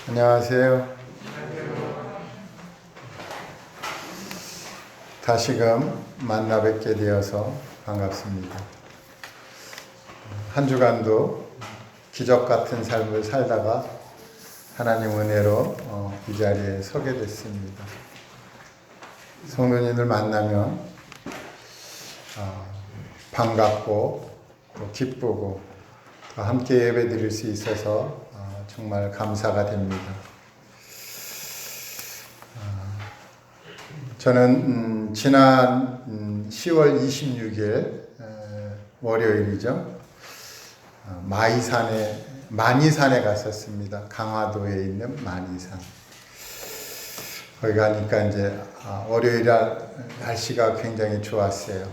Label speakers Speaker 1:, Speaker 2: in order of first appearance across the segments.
Speaker 1: 안녕하세요. 다시금 만나 뵙게 되어서 반갑습니다. 한 주간도 기적 같은 삶을 살다가 하나님 은혜로 이 자리에 서게 됐습니다. 성도님들 만나면 반갑고 또 기쁘고 또 함께 예배 드릴 수 있어서 정말 감사가 됩니다. 저는 지난 10월 26일 월요일이죠. 만이산에 갔었습니다. 강화도에 있는 만이산. 거기 가니까 이제 월요일 날씨가 굉장히 좋았어요.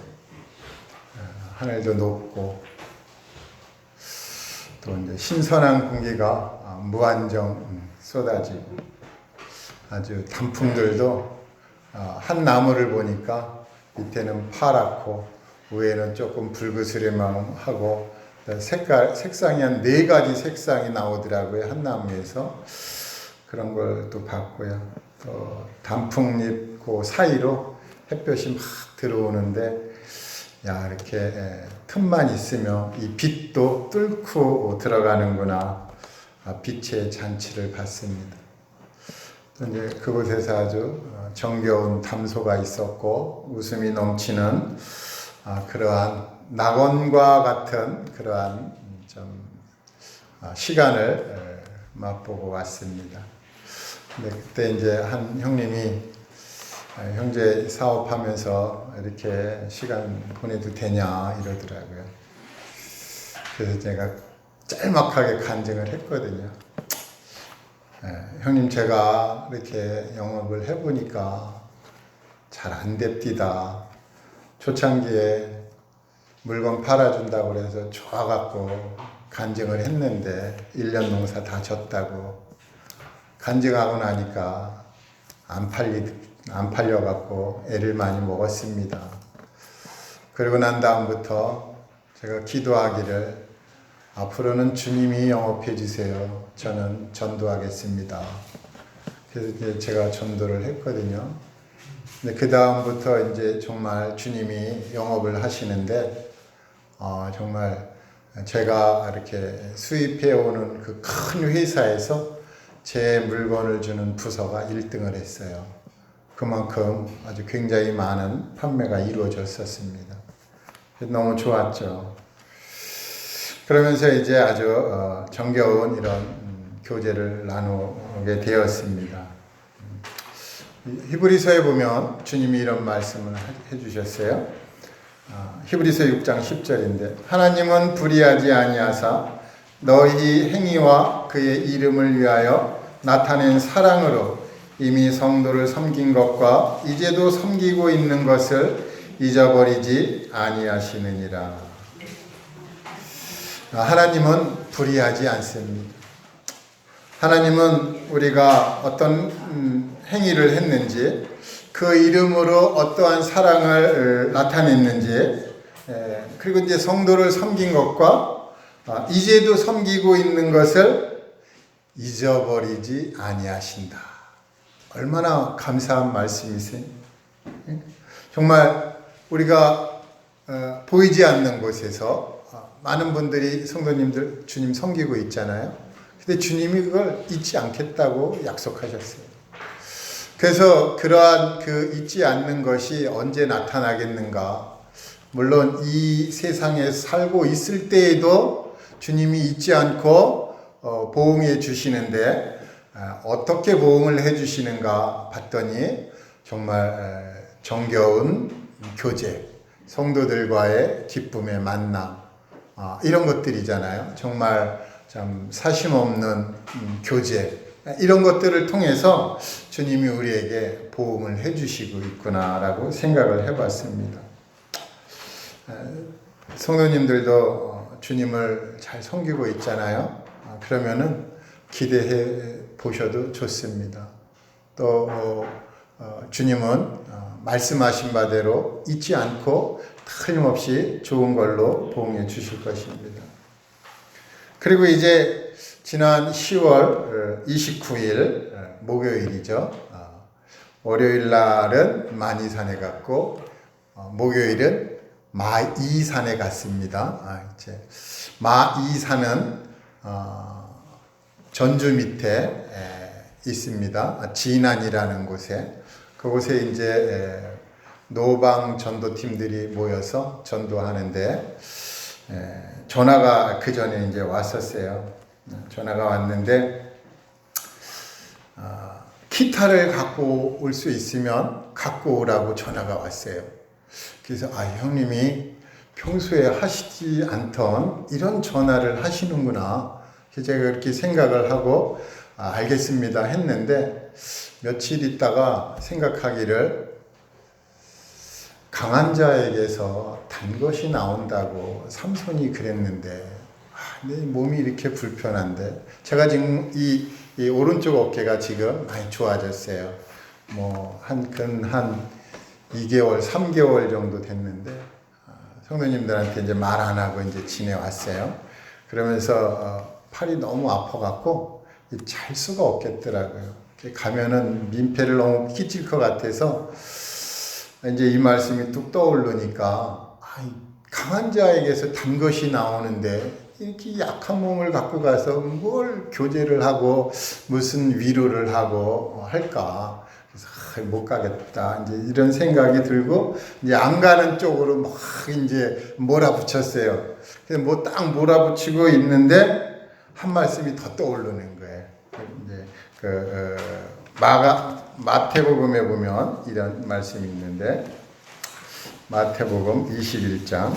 Speaker 1: 하늘도 높고 또 이제 신선한 공기가 무한정 쏟아지고 아주 단풍들도 한 나무를 보니까 밑에는 파랗고 위에는 조금 붉으스레만 하고 색상이 한 4가지 색상이 나오더라고요. 한 나무에서. 그런 걸 또 봤고요. 또 단풍잎 그 사이로 햇볕이 막 들어오는데 이렇게 틈만 있으면 이 빛도 뚫고 들어가는구나. 빛의 잔치를 봤습니다. 또 이제 그곳에서 아주 정겨운 담소가 있었고 웃음이 넘치는 그러한 낙원과 같은 그러한 좀 시간을 맛보고 왔습니다. 근데 그때 이제 한 형님이 형제 사업하면서 이렇게 시간 보내도 되냐 이러더라고요. 그래서 제가 짤막하게 간증을 했거든요. 형님 제가 이렇게 영업을 해보니까 잘 안 됩디다. 초창기에 물건 팔아준다고 그래서 좋아갖고 간증을 했는데 1년 농사 다 졌다고 간증하고 나니까 안 팔려갖고 애를 많이 먹었습니다. 그리고 난 다음부터 제가 기도하기를 앞으로는 주님이 영업해 주세요. 저는 전도하겠습니다. 그래서 이제 제가 전도를 했거든요. 근데 그 다음부터 이제 정말 주님이 영업을 하시는데 정말 제가 이렇게 수입해 오는 그 큰 회사에서 제 물건을 주는 부서가 1등을 했어요. 그만큼 아주 굉장히 많은 판매가 이루어졌었습니다. 너무 좋았죠. 그러면서 이제 아주 정겨운 이런 교제를 나누게 되었습니다. 히브리서에 보면 주님이 이런 말씀을 해주셨어요. 히브리서 6장 10절인데 하나님은 불의하지 아니하사 너희 행위와 그의 이름을 위하여 나타낸 사랑으로 이미 성도를 섬긴 것과 이제도 섬기고 있는 것을 잊어버리지 아니하시느니라. 하나님은 불의하지 않습니다. 하나님은 우리가 어떤 행위를 했는지 그 이름으로 어떠한 사랑을 나타냈는지 그리고 이제 성도를 섬긴 것과 이제도 섬기고 있는 것을 잊어버리지 아니하신다. 얼마나 감사한 말씀이세요. 정말 우리가 보이지 않는 곳에서 많은 분들이 성도님들 주님 섬기고 있잖아요. 근데 주님이 그걸 잊지 않겠다고 약속하셨어요. 그래서 그러한 그 잊지 않는 것이 언제 나타나겠는가. 물론 이 세상에 살고 있을 때에도 주님이 잊지 않고 보응해 주시는데 어떻게 보응을 해 주시는가 봤더니 정말 정겨운 교제, 성도들과의 기쁨의 만남 이런 것들이잖아요. 정말 참 사심없는 교제 이런 것들을 통해서 주님이 우리에게 보응을 해주시고 있구나라고 생각을 해봤습니다. 성도님들도 주님을 잘 섬기고 있잖아요. 그러면은 기대해 보셔도 좋습니다. 또 주님은 말씀하신 바대로 잊지 않고 틀림없이 좋은 걸로 보응해 주실 것입니다. 그리고 이제 지난 10월 29일 목요일이죠. 월요일 날은 만이산에 갔고 목요일은 마이산에 갔습니다. 이제 마이산은 전주 밑에 있습니다. 진안이라는 곳에. 그곳에 이제 노방 전도팀들이 모여서 전도하는데 전화가 그 전에 이제 왔었어요. 전화가 왔는데 기타를 갖고 올 수 있으면 갖고 오라고 전화가 왔어요. 그래서 형님이 평소에 하시지 않던 이런 전화를 하시는구나. 제가 그렇게 생각을 하고 알겠습니다 했는데 며칠 있다가 생각하기를 강한 자에게서 단 것이 나온다고 삼손이 그랬는데 내 몸이 이렇게 불편한데 제가 지금 이 오른쪽 어깨가 지금 많이 좋아졌어요. 한 2개월, 3개월 정도 됐는데 성도님들한테 이제 말 안 하고 이제 지내왔어요. 그러면서 팔이 너무 아파갖고 잘 수가 없겠더라고요. 가면은 민폐를 너무 끼칠 것 같아서 이제 이 말씀이 뚝 떠오르니까 강한 자에게서 단 것이 나오는데 이렇게 약한 몸을 갖고 가서 뭘 교제를 하고 무슨 위로를 하고 할까? 그래서 못 가겠다. 이제 이런 생각이 들고 이제 안 가는 쪽으로 막 이제 몰아붙였어요. 그래서 딱 몰아붙이고 있는데 한 말씀이 더 떠오르는 거예요. 이제 마태복음에 보면 이런 말씀이 있는데 마태복음 21장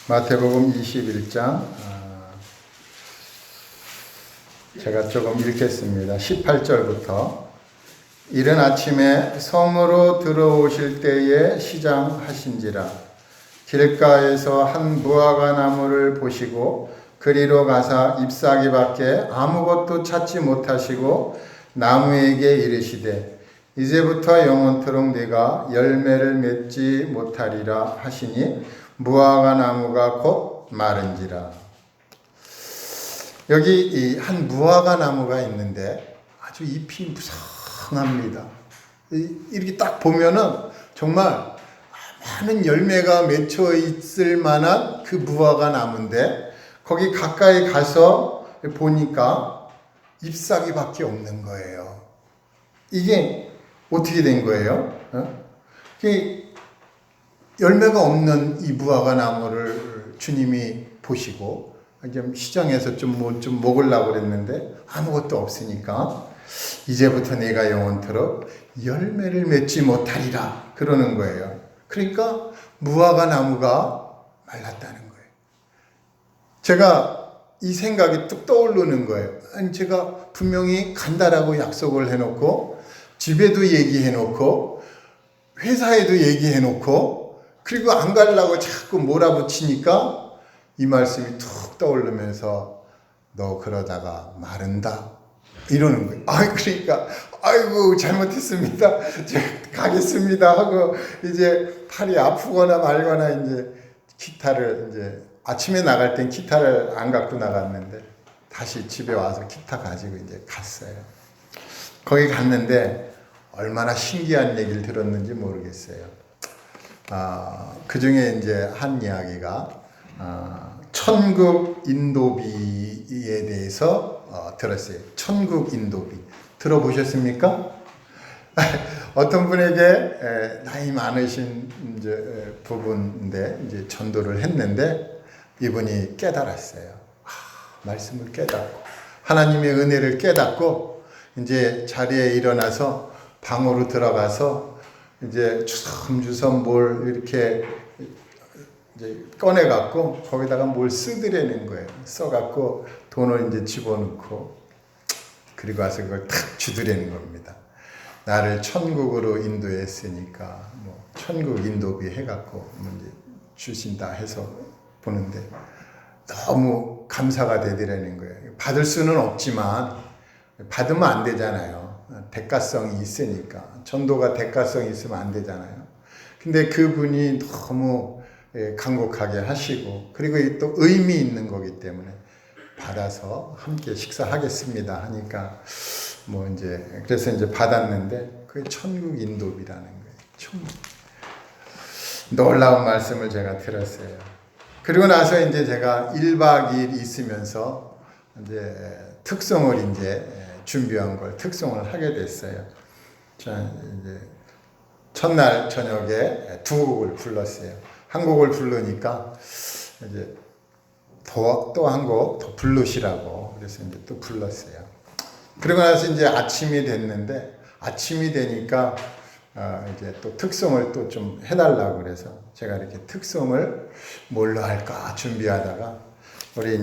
Speaker 1: 마태복음 21장 제가 조금 읽겠습니다. 18절부터 이른 아침에 성으로 들어오실 때에 시장하신지라 길가에서 한 무화과 나무를 보시고 그리로 가사 잎사귀밖에 아무것도 찾지 못하시고 나무에게 이르시되 이제부터 영원토록 네가 열매를 맺지 못하리라 하시니 무화과 나무가 곧 마른지라. 여기 한 무화과 나무가 있는데 아주 잎이 무성합니다. 이렇게 딱 보면은 정말 많은 열매가 맺혀 있을 만한 그 무화과 나무인데 거기 가까이 가서 보니까 잎사귀밖에 없는 거예요. 이게 어떻게 된 거예요? 열매가 없는 이 무화과 나무를 주님이 보시고 시장에서 좀 먹으려고 그랬는데 아무것도 없으니까 이제부터 내가 영원토록 열매를 맺지 못하리라 그러는 거예요. 그러니까 무화과 나무가 말랐다는 거예요. 제가 이 생각이 뚝 떠오르는 거예요. 제가 분명히 간다라고 약속을 해놓고 집에도 얘기해놓고 회사에도 얘기해놓고 그리고 안 가려고 자꾸 몰아붙이니까 이 말씀이 툭 떠오르면서 너 그러다가 마른다 이러는 거예요. 그러니까 아이고 잘못했습니다. 제가 가겠습니다 하고 이제 팔이 아프거나 말거나 이제 기타를 이제 아침에 나갈 땐 기타를 안 갖고 나갔는데 다시 집에 와서 기타 가지고 이제 갔어요. 거기 갔는데 얼마나 신기한 얘기를 들었는지 모르겠어요. 그 중에 이제 한 이야기가 천국 인도비에 대해서 들었어요. 천국 인도비 들어보셨습니까? 어떤 분에게 나이 많으신 이제 부부인데 이제 전도를 했는데 이분이 깨달았어요. 말씀을 깨닫고 하나님의 은혜를 깨닫고 이제 자리에 일어나서 방으로 들어가서 이제 주섬주섬 뭘 이렇게 이제 꺼내갖고 거기다가 뭘 쓰드려는 거예요. 써갖고 돈을 이제 집어넣고 그리고 와서 그걸 탁 주드리는 겁니다. 나를 천국으로 인도했으니까 천국 인도비 해갖고 이제 주신다 해서 보는데 너무 감사가 되더라는 거예요. 받을 수는 없지만 받으면 안 되잖아요. 대가성이 있으니까 전도가 대가성이 있으면 안 되잖아요. 근데 그분이 너무 간곡하게 하시고, 그리고 또 의미 있는 거기 때문에 받아서 함께 식사하겠습니다 하니까 뭐 이제 그래서 이제 받았는데 그게 천국 인도비라는 거예요. 천국. 놀라운 말씀을 제가 들었어요. 그리고 나서 이제 제가 1박 2일 있으면서 이제 특송을 이제 준비한 걸 특송을 하게 됐어요. 자, 이제 첫날 저녁에 두 곡을 불렀어요. 한 곡을 부르니까 이제 또 한 곡 더 부르시라고 그래서 이제 또 불렀어요. 그러고 나서 이제 아침이 됐는데 아침이 되니까 이제 또 특송을 또 좀 해달라고 그래서 제가 이렇게 특송을 뭘로 할까 준비하다가 우리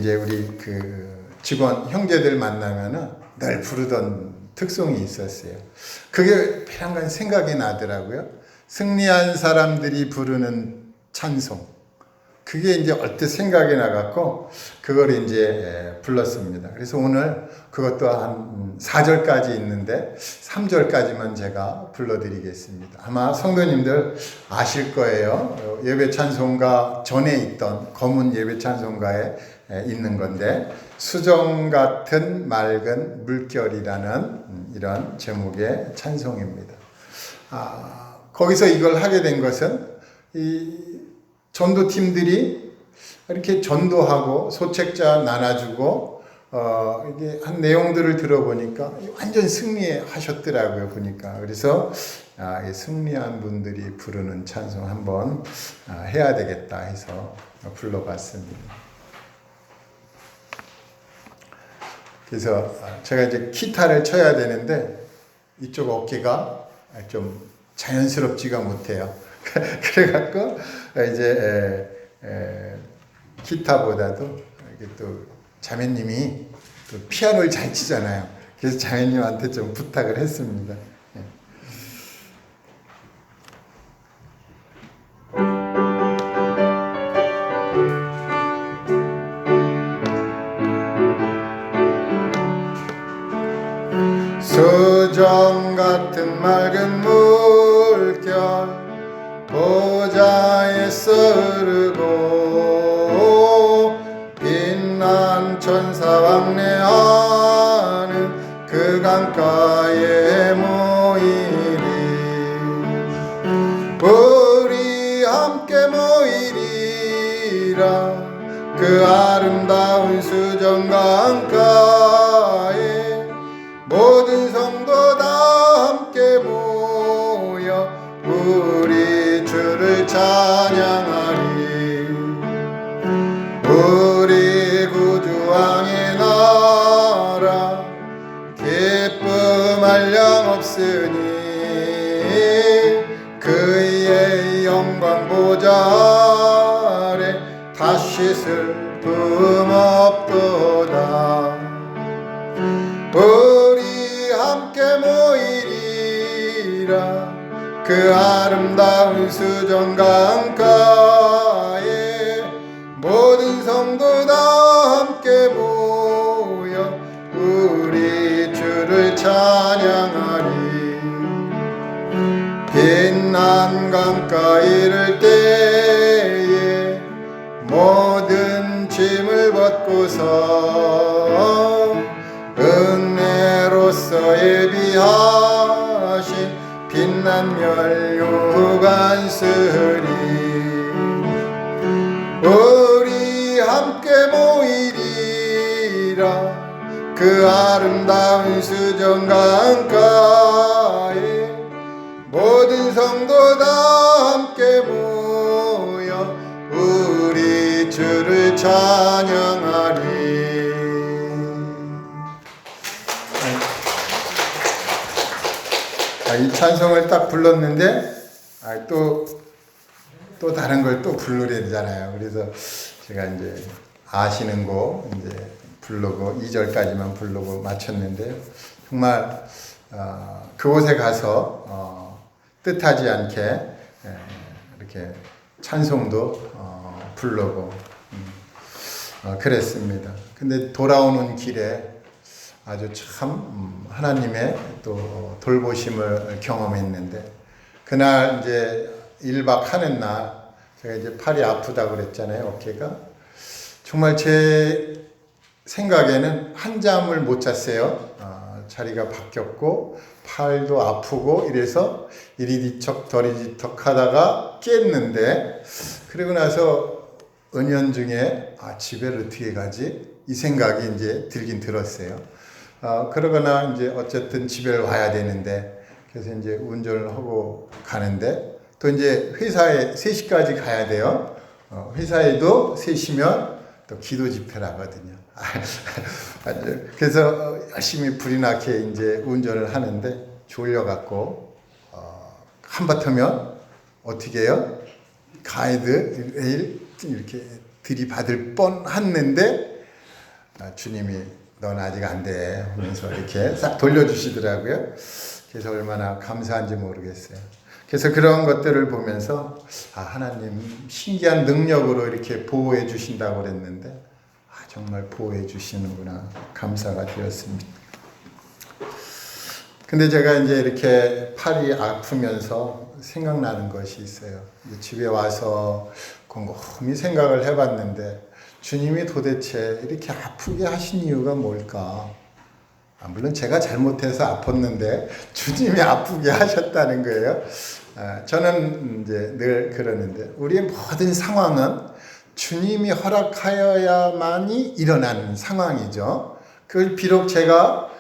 Speaker 1: 그 직원 형제들 만나면은 늘 부르던 특송이 있었어요. 그게 배란간 생각이 나더라고요. 승리한 사람들이 부르는 찬송. 그게 이제 얼뜻 생각이 나갖고 그걸 이제 불렀습니다. 그래서 오늘 그것도 한 4절까지 있는데 3절까지만 제가 불러드리겠습니다. 아마 성도님들 아실 거예요. 예배 찬송가 전에 있던 검은 예배 찬송가에 있는 건데 수정 같은 맑은 물결이라는 이런 제목의 찬송입니다. 거기서 이걸 하게 된 것은 이 전도팀들이 이렇게 전도하고 소책자 나눠주고 이게 한 내용들을 들어보니까 완전 승리하셨더라고요. 보니까 그래서 승리한 분들이 부르는 찬송 한번 해야 되겠다 해서 불러봤습니다. 그래서 제가 이제 기타를 쳐야 되는데 이쪽 어깨가 좀 자연스럽지가 못해요. 그래갖고 이제 기타보다도 이게 또 자매님이 또 피아노를 잘 치잖아요. 그래서 자매님한테 좀 부탁을 했습니다. 수정 같은 맑은 물결 보좌에서 흐르고 빛난 천사 왕래하는 그 강가에 모이리 우리 함께 모이리라 그 아름다운 수정 강가에 모든 성도 다 함께 모여 우리 주를 찬양하리 우리 구주왕의 나라 기쁨 한량 없으니 그의 영광 보좌 아래 다시 슬픔 없도다 우리 함께 모이리라 그 아름다운 수정 강가에 모든 성도 다 함께 모여 우리 주를 찬양하리 빛난 강가 이를 때에 모든 짐을 벗고서 은혜로서 예비하신 빛난 멸류관 쓰리 우리 함께 모이리라 그 아름다운 수정 강가에 모든 성도 다 함께 모여 우리 주를 찬양하리 이 찬송을 딱 불렀는데 또 다른 걸 또 부르려 되잖아요. 그래서 제가 이제 아시는 곡 이제 부르고 2절까지만 부르고 마쳤는데요. 정말 그곳에 가서 뜻하지 않게 이렇게 찬송도 부르고 그랬습니다. 근데 돌아오는 길에 아주 참 하나님의 또 돌보심을 경험했는데, 그날 이제 1박 하는 날 제가 이제 팔이 아프다고 그랬잖아요. 어깨가 정말 제 생각에는 한잠을 못 잤어요. 자리가 바뀌었고 팔도 아프고 이래서 이리뒤척 저리뒤척 하다가 깼는데, 그리고 나서 은연중에 집에 어떻게 가지? 이 생각이 이제 들긴 들었어요. 그러거나 이제 어쨌든 집에 와야 되는데, 그래서 이제 운전을 하고 가는데, 또 이제 회사에 3시까지 가야 돼요. 회사에도 3시면 또 기도 집회를 하거든요. 그래서 열심히 불이 나게 이제 운전을 하는데, 졸려갖고, 한바탕면 어떻게 해요? 가이드 레일 이렇게 들이받을 뻔 했는데, 주님이 넌 아직 안 돼 하면서 이렇게 싹 돌려주시더라고요. 그래서 얼마나 감사한지 모르겠어요. 그래서 그런 것들을 보면서 하나님 신기한 능력으로 이렇게 보호해 주신다고 그랬는데, 정말 보호해 주시는구나, 감사가 되었습니다. 근데 제가 이제 이렇게 팔이 아프면서 생각나는 것이 있어요. 집에 와서 곰곰이 생각을 해봤는데, 주님이 도대체 이렇게 아프게 하신 이유가 뭘까? 물론 제가 잘못해서 아팠는데 주님이 아프게 하셨다는 거예요. 저는 이제 늘 그러는데, 우리의 모든 상황은 주님이 허락하여야만이 일어나는 상황이죠. 그걸 비록 제가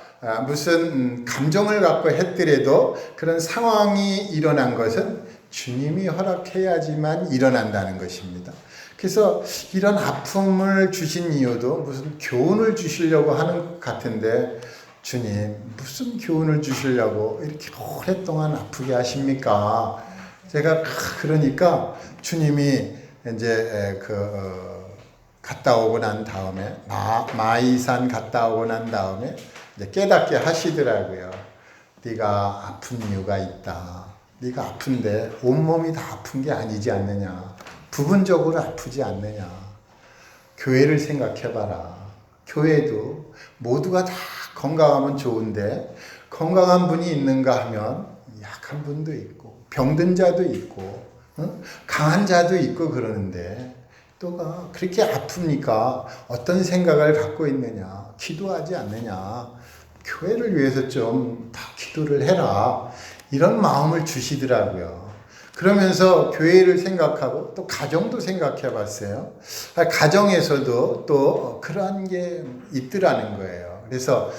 Speaker 1: 무슨 감정을 갖고 했더라도 그런 상황이 일어난 것은 주님이 허락해야지만 일어난다는 것입니다. 그래서 이런 아픔을 주신 이유도 무슨 교훈을 주시려고 하는 것 같은데, 주님 무슨 교훈을 주시려고 이렇게 오랫동안 아프게 하십니까? 제가 그러니까 주님이 이제 갔다 오고 난 다음에 마이산 갔다 오고 난 다음에 이제 깨닫게 하시더라고요. 네가 아픈 이유가 있다. 네가 아픈데 온몸이 다 아픈 게 아니지 않느냐. 부분적으로 아프지 않느냐. 교회를 생각해봐라. 교회도 모두가 다 건강하면 좋은데, 건강한 분이 있는가 하면 약한 분도 있고 병든 자도 있고 강한 자도 있고 그러는데, 또가 그렇게 아프니까 어떤 생각을 갖고 있느냐, 기도하지 않느냐, 교회를 위해서 좀 더 기도를 해라, 이런 마음을 주시더라고요. 그러면서 교회를 생각하고 또 가정도 생각해 봤어요. 가정에서도 또 그러한 게 있더라는 거예요. 그래서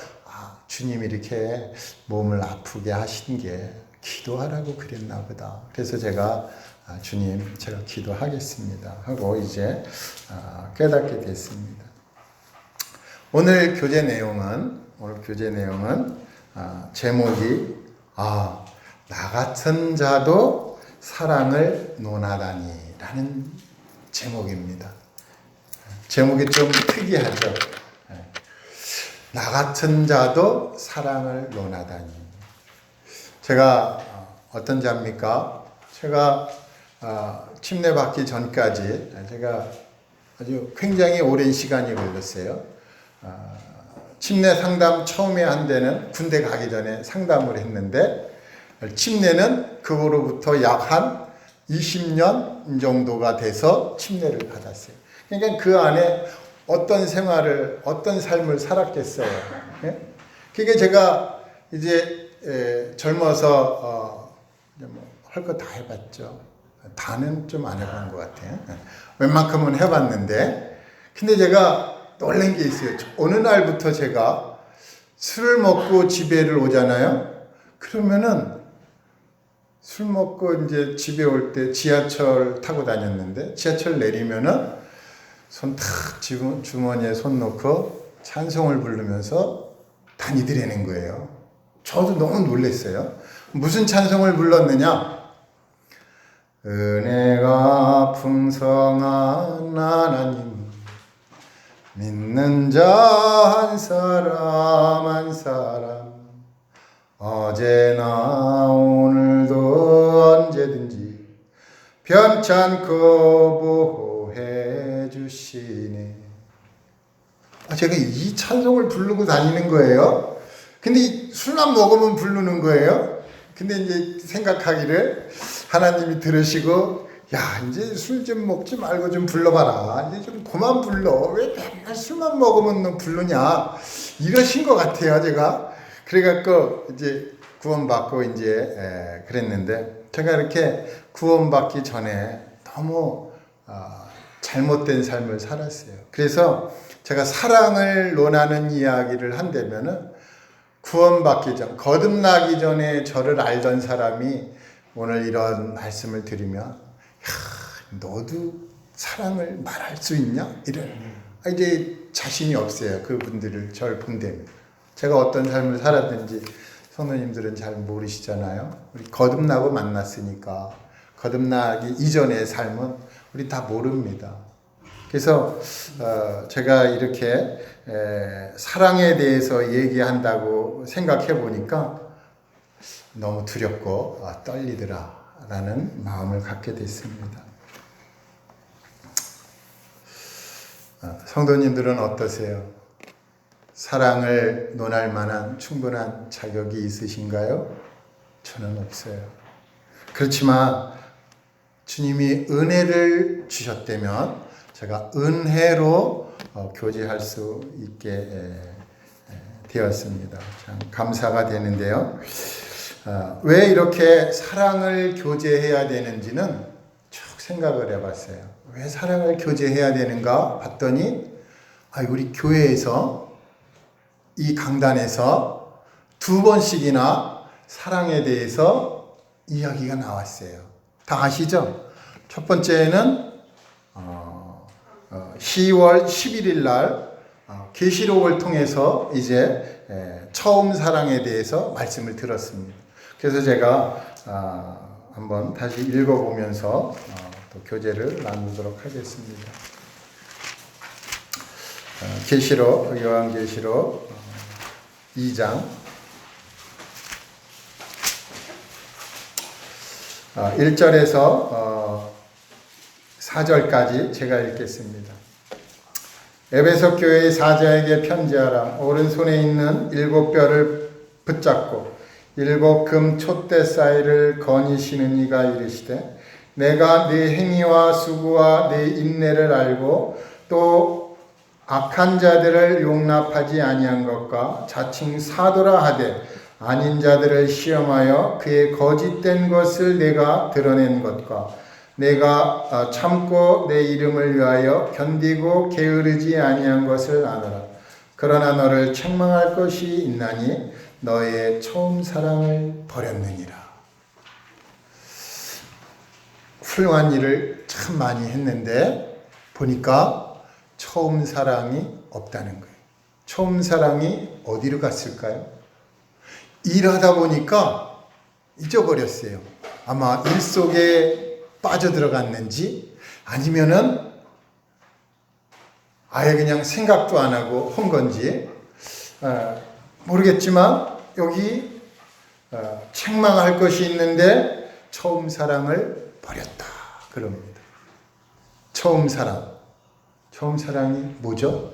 Speaker 1: 주님이 이렇게 몸을 아프게 하신 게 기도하라고 그랬나 보다. 그래서 제가 주님 제가 기도하겠습니다 하고 이제 깨닫게 됐습니다. 오늘 교재 내용은 제목이 나 같은 자도 사랑을 논하다니 라는 제목입니다. 제목이 좀 특이하죠. 나 같은 자도 사랑을 논하다니. 제가 어떤 자입니까? 제가 침례 받기 전까지 제가 아주 굉장히 오랜 시간이 걸렸어요. 침례 상담 처음에 한 데는 군대 가기 전에 상담을 했는데, 침례는 그거로부터 약 한 20년 정도가 돼서 침례를 받았어요. 그러니까 그 안에 어떤 생활을, 어떤 삶을 살았겠어요. 예? 그게 제가 이제 젊어서 할 거 다 해봤죠. 다는 좀 안 해본 것 같아요. 웬만큼은 해봤는데, 근데 제가 놀란 게 있어요. 어느 날부터 제가 술을 먹고 집에를 오잖아요. 그러면은 술 먹고 이제 집에 올 때 지하철 타고 다녔는데, 지하철 내리면은 손 탁 주머니에 손 넣고 찬송을 부르면서 다니더라는 거예요. 저도 너무 놀랐어요. 무슨 찬송을 불렀느냐? 은혜가 풍성한 하나님, 믿는 자 한 사람 한 사람, 어제나 오늘도 언제든지 변찮고 보호해 주시네. 제가 이 찬송을 부르고 다니는 거예요. 근데 술만 먹으면 부르는 거예요. 근데 이제 생각하기를 하나님이 들으시고 야 이제 술 좀 먹지 말고 좀 불러봐라. 이제 좀 그만 불러. 왜 맨날 술만 먹으면 너 부르냐. 이러신 것 같아요 제가. 그래갖고 이제 구원받고 이제 그랬는데 제가 이렇게 구원받기 전에 너무 잘못된 삶을 살았어요. 그래서 제가 사랑을 논하는 이야기를 한다면은 구원받기 전, 거듭나기 전에 저를 알던 사람이 오늘 이런 말씀을 드리면 야, 너도 사랑을 말할 수 있냐? 이런 이제 자신이 없어요. 그분들을 저를 본다면. 제가 어떤 삶을 살았는지 성도님들은 잘 모르시잖아요. 우리 거듭나고 만났으니까 거듭나기 이전의 삶은 우리 다 모릅니다. 그래서 제가 이렇게 사랑에 대해서 얘기한다고 생각해 보니까 너무 두렵고 떨리더라라는 마음을 갖게 됐습니다. 성도님들은 어떠세요? 사랑을 논할 만한 충분한 자격이 있으신가요? 저는 없어요. 그렇지만 주님이 은혜를 주셨다면 제가 은혜로 교제할 수 있게 되었습니다. 참 감사가 되는데요. 왜 이렇게 사랑을 교제해야 되는지는 쭉 생각을 해봤어요. 왜 사랑을 교제해야 되는가 봤더니 우리 교회에서 이 강단에서 2번씩이나 사랑에 대해서 이야기가 나왔어요. 다 아시죠? 첫 번째는 10월 11일 날 계시록을 통해서 이제 처음 사랑에 대해서 말씀을 들었습니다. 그래서 제가 한번 다시 읽어보면서 또 교제를 나누도록 하겠습니다. 계시록, 요한계시록 2장 1절에서 4절까지 제가 읽겠습니다. 에베소 교회의 사자에게 편지하라. 오른손에 있는 7뼈를 붙잡고 7 금 촛대 사이를 거니시는 이가 이르시되 내가 네 행위와 수고와 네 인내를 알고 또 악한 자들을 용납하지 아니한 것과 자칭 사도라 하되 아닌 자들을 시험하여 그의 거짓된 것을 내가 드러낸 것과 내가 참고 내 이름을 위하여 견디고 게으르지 아니한 것을 아노라. 그러나 너를 책망할 것이 있나니 너의 처음 사랑을 버렸느니라. 훌륭한 일을 참 많이 했는데 보니까 처음 사랑이 없다는 거예요. 처음 사랑이 어디로 갔을까요? 일하다 보니까 잊어버렸어요. 아마 일 속에 빠져들어갔는지 아니면은 아예 그냥 생각도 안 하고 한 건지 모르겠지만 여기 책망할 것이 있는데 처음 사랑을 버렸다 그럽니다. 처음 사랑이 뭐죠?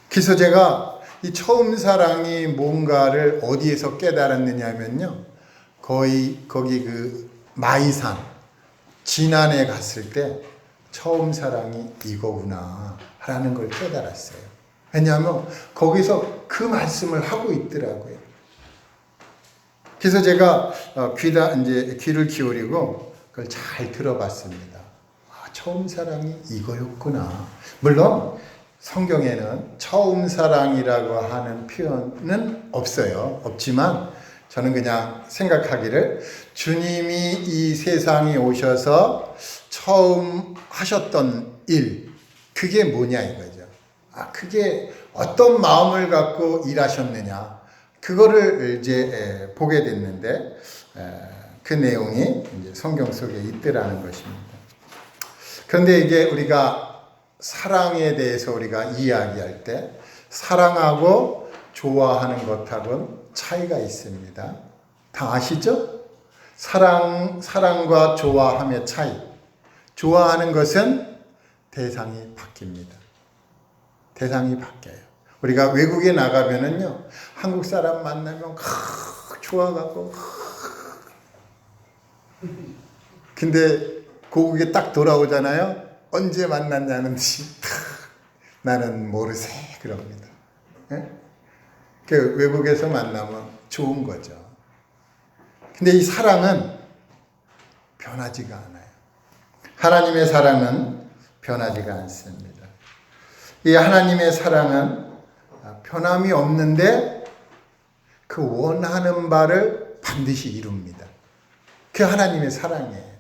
Speaker 1: 그래서 제가 이 처음 사랑이 뭔가를 어디에서 깨달았느냐면요. 거기 그 마이산 진안에 갔을 때 처음 사랑이 이거구나 라는 걸 깨달았어요. 왜냐하면 거기서 그 말씀을 하고 있더라고요. 그래서 제가 귀를 기울이고 그걸 잘 들어봤습니다. 처음 사랑이 이거였구나. 물론 성경에는 처음 사랑이라고 하는 표현은 없지만 저는 그냥 생각하기를 주님이 이 세상에 오셔서 처음 하셨던 일, 그게 뭐냐 이거죠. 그게 어떤 마음을 갖고 일하셨느냐, 그거를 이제 보게 됐는데 그 내용이 이제 성경 속에 있더라는 것입니다. 그런데 이게 우리가 사랑에 대해서 우리가 이야기할 때 사랑하고 좋아하는 것하고는 차이가 있습니다. 다 아시죠? 사랑과 좋아함의 차이. 좋아하는 것은 대상이 바뀝니다. 대상이 바뀌어요. 우리가 외국에 나가면은요, 한국 사람 만나면 좋아가고, 근데 고국에 딱 돌아오잖아요. 언제 만났냐는 듯이 나는 모르세 그럽니다. 예? 그 외국에서 만나면 좋은 거죠. 근데 이 사랑은 변하지가 않아요. 하나님의 사랑은 변하지가 않습니다. 이 하나님의 사랑은 변함이 없는데 그 원하는 바를 반드시 이룹니다. 그 하나님의 사랑이에요.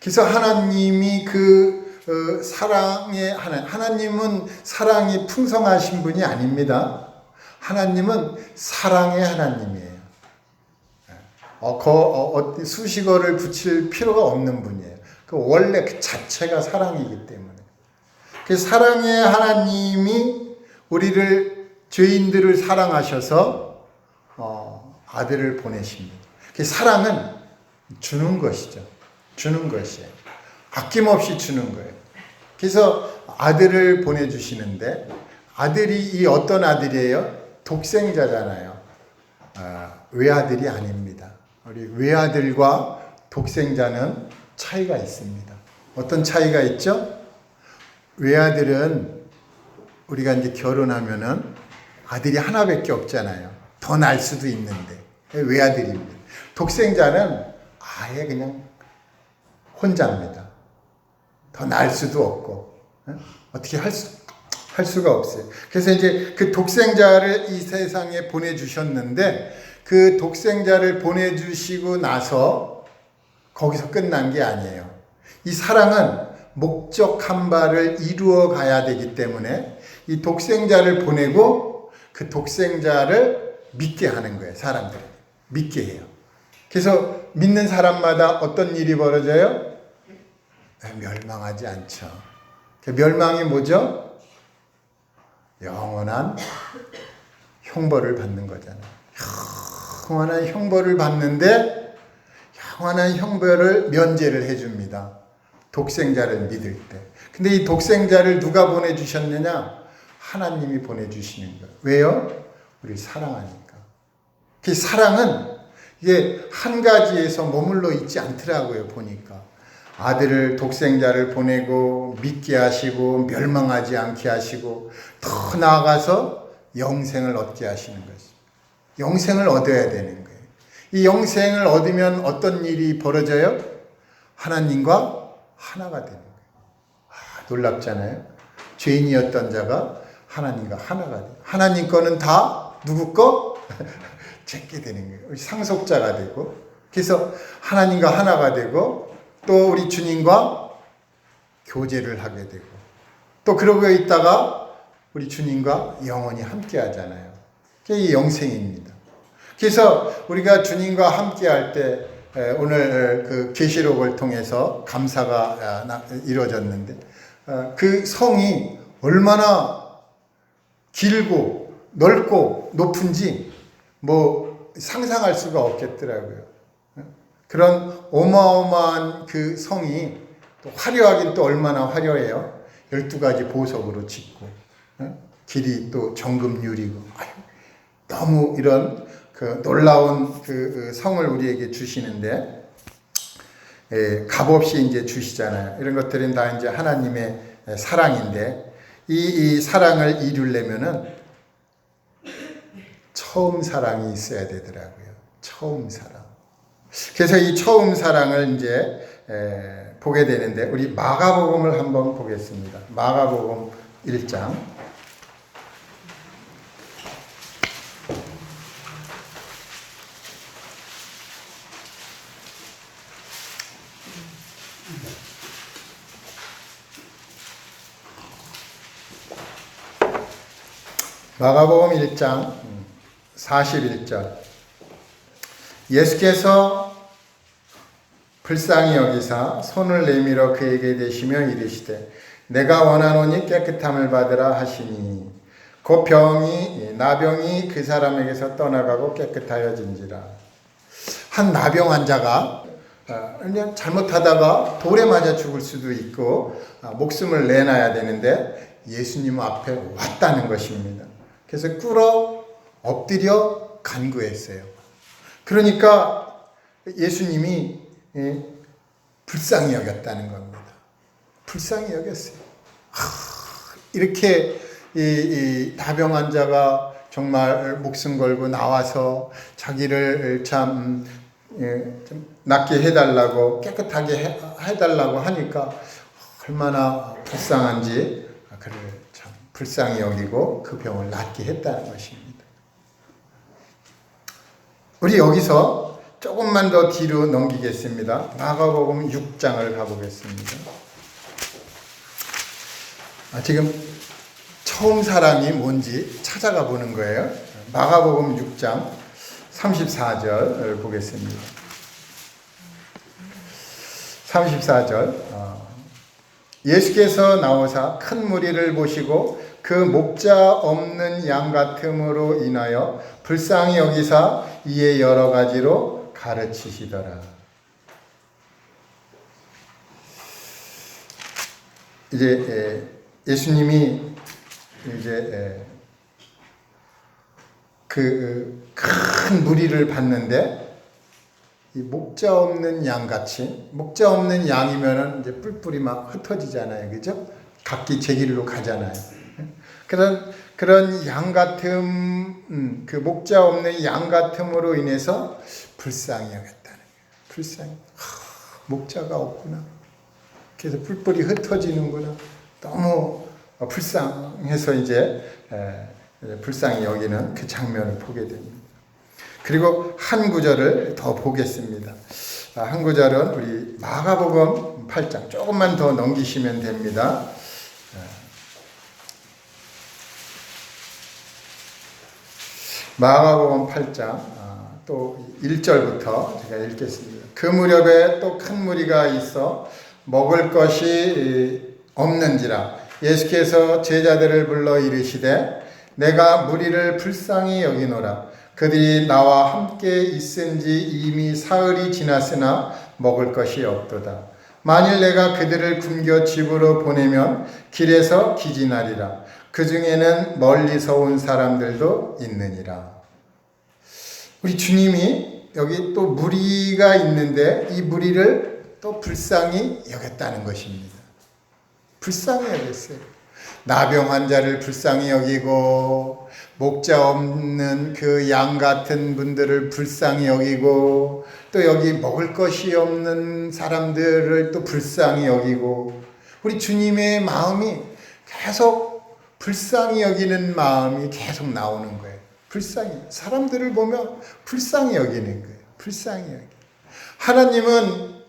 Speaker 1: 그래서 하나님이 사랑의 하나님은 사랑이 풍성하신 분이 아닙니다. 하나님은 사랑의 하나님이에요. 수식어를 붙일 필요가 없는 분이에요. 원래 그 자체가 사랑이기 때문에. 그 사랑의 하나님이 우리를 죄인들을 사랑하셔서 아들을 보내십니다. 그 사랑은 주는 것이죠. 주는 것이에요. 아낌없이 주는 거예요. 그래서 아들을 보내주시는데 아들이 이 어떤 아들이에요? 독생자잖아요. 외아들이 아닙니다. 우리 외아들과 독생자는 차이가 있습니다. 어떤 차이가 있죠? 외아들은 우리가 이제 결혼하면은 아들이 하나밖에 없잖아요. 더 날 수도 있는데 외아들입니다. 독생자는 아예 그냥 혼자입니다. 더 날 수도 없고 어떻게 할 수가 없어요. 그래서 이제 그 독생자를 이 세상에 보내주셨는데 그 독생자를 보내주시고 나서 거기서 끝난 게 아니에요. 이 사랑은 목적한 바를 이루어 가야 되기 때문에 이 독생자를 보내고 그 독생자를 믿게 하는 거예요. 사람들이 믿게 해요. 그래서 믿는 사람마다 어떤 일이 벌어져요? 멸망하지 않죠. 그 멸망이 뭐죠? 영원한 형벌을 받는 거잖아요. 영원한 형벌을 받는데 영원한 형벌을 면제를 해줍니다. 독생자를 믿을 때. 근데 이 독생자를 누가 보내주셨느냐? 하나님이 보내주시는 거예요. 왜요? 우리 사랑하니까. 그 사랑은 이게 한 가지에서 머물러 있지 않더라고요. 보니까. 아들을 독생자를 보내고 믿게 하시고 멸망하지 않게 하시고 더 나아가서 영생을 얻게 하시는 것입니다. 영생을 얻어야 되는 거예요. 이 영생을 얻으면 어떤 일이 벌어져요? 하나님과 하나가 되는 거예요. 놀랍잖아요. 죄인이었던 자가 하나님과 하나가 돼요. 하나님 거는 다 누구 거? 제게 되는 거예요. 상속자가 되고 그래서 하나님과 하나가 되고 또 우리 주님과 교제를 하게 되고 또 그러고 있다가 우리 주님과 영원히 함께 하잖아요. 그게 영생입니다. 그래서 우리가 주님과 함께 할 때 오늘 그 계시록을 통해서 감사가 이루어졌는데 그 성이 얼마나 길고 넓고 높은지 뭐 상상할 수가 없겠더라고요. 그런 어마어마한 그 성이 또 화려하긴 또 얼마나 화려해요. 12가지 보석으로 짓고 길이 또 정금 유리고 너무 이런 그 놀라운 그 성을 우리에게 주시는데 값없이 이제 주시잖아요. 이런 것들은 다 이제 하나님의 사랑인데 이 사랑을 이루려면은 처음 사랑이 있어야 되더라고요. 처음 사랑. 그래서 이 처음 사랑을 이제 보게 되는데 우리 마가복음을 한번 보겠습니다. 마가복음 1장. 마가복음 1장 41절. 예수께서 불쌍히 여기사 손을 내밀어 그에게 대시며 이르시되 내가 원하노니 깨끗함을 받으라 하시니 그 나병이 그 사람에게서 떠나가고 깨끗하여진지라. 한 나병 환자가 그냥 잘못하다가 돌에 맞아 죽을 수도 있고 목숨을 내놔야 되는데 예수님 앞에 왔다는 것입니다. 그래서 꿇어 엎드려 간구했어요. 그러니까 예수님이 불쌍히 여겼다는 겁니다. 불쌍히 여겼어요. 이렇게 이 다병 환자가 정말 목숨 걸고 나와서 자기를 좀 낫게 해달라고, 깨끗하게 해달라고 하니까 얼마나 불쌍한지 그를 참 불쌍히 여기고 그 병을 낫게 했다는 것입니다. 우리 여기서 조금만 더 뒤로 넘기겠습니다. 마가복음 6장을 가보겠습니다. 지금 처음 사랑이 뭔지 찾아가 보는 거예요. 마가복음 6장 34절 보겠습니다. 34절 예수께서 나오사 큰 무리를 보시고 그 목자 없는 양 같음으로 인하여 불쌍히 여기사 이에 여러 가지로 가르치시더라. 이제 예수님이 이제 그 큰 무리를 봤는데 이 목자 없는 양같이, 목자 없는 양이면은 이제 뿔뿔이 막 흩어지잖아요, 그죠? 각기 제 길로 가잖아요. 그런 양 같음, 그 목자 없는 양 같음으로 인해서 불쌍히 여겼다는 거예요. 불쌍히, 목자가 없구나. 그래서 뿔뿔이 흩어지는구나. 너무 불쌍해서 이제 불쌍히 여기는 그 장면을 보게 됩니다. 그리고 한 구절을 더 보겠습니다. 한 구절은 우리 마가복음 8장 조금만 더 넘기시면 됩니다. 마가복음 8장 또 1절부터 제가 읽겠습니다. 그 무렵에 또 큰 무리가 있어 먹을 것이 없는지라 예수께서 제자들을 불러 이르시되 내가 무리를 불쌍히 여기노라. 그들이 나와 함께 있은지 이미 사흘이 지났으나 먹을 것이 없도다. 만일 내가 그들을 굶겨 집으로 보내면 길에서 기진하리라. 그 중에는 멀리서 온 사람들도 있느니라. 우리 주님이 여기 또 무리가 있는데 이 무리를 또 불쌍히 여겼다는 것입니다. 불쌍히 여겼어요. 나병 환자를 불쌍히 여기고 목자 없는 그 양 같은 분들을 불쌍히 여기고 또 여기 먹을 것이 없는 사람들을 또 불쌍히 여기고 우리 주님의 마음이 계속 불쌍히 여기는 마음이 계속 나오는 거예요. 불쌍히 사람들을 보면 불쌍히 여기는 거예요. 불쌍히 여기. 하나님은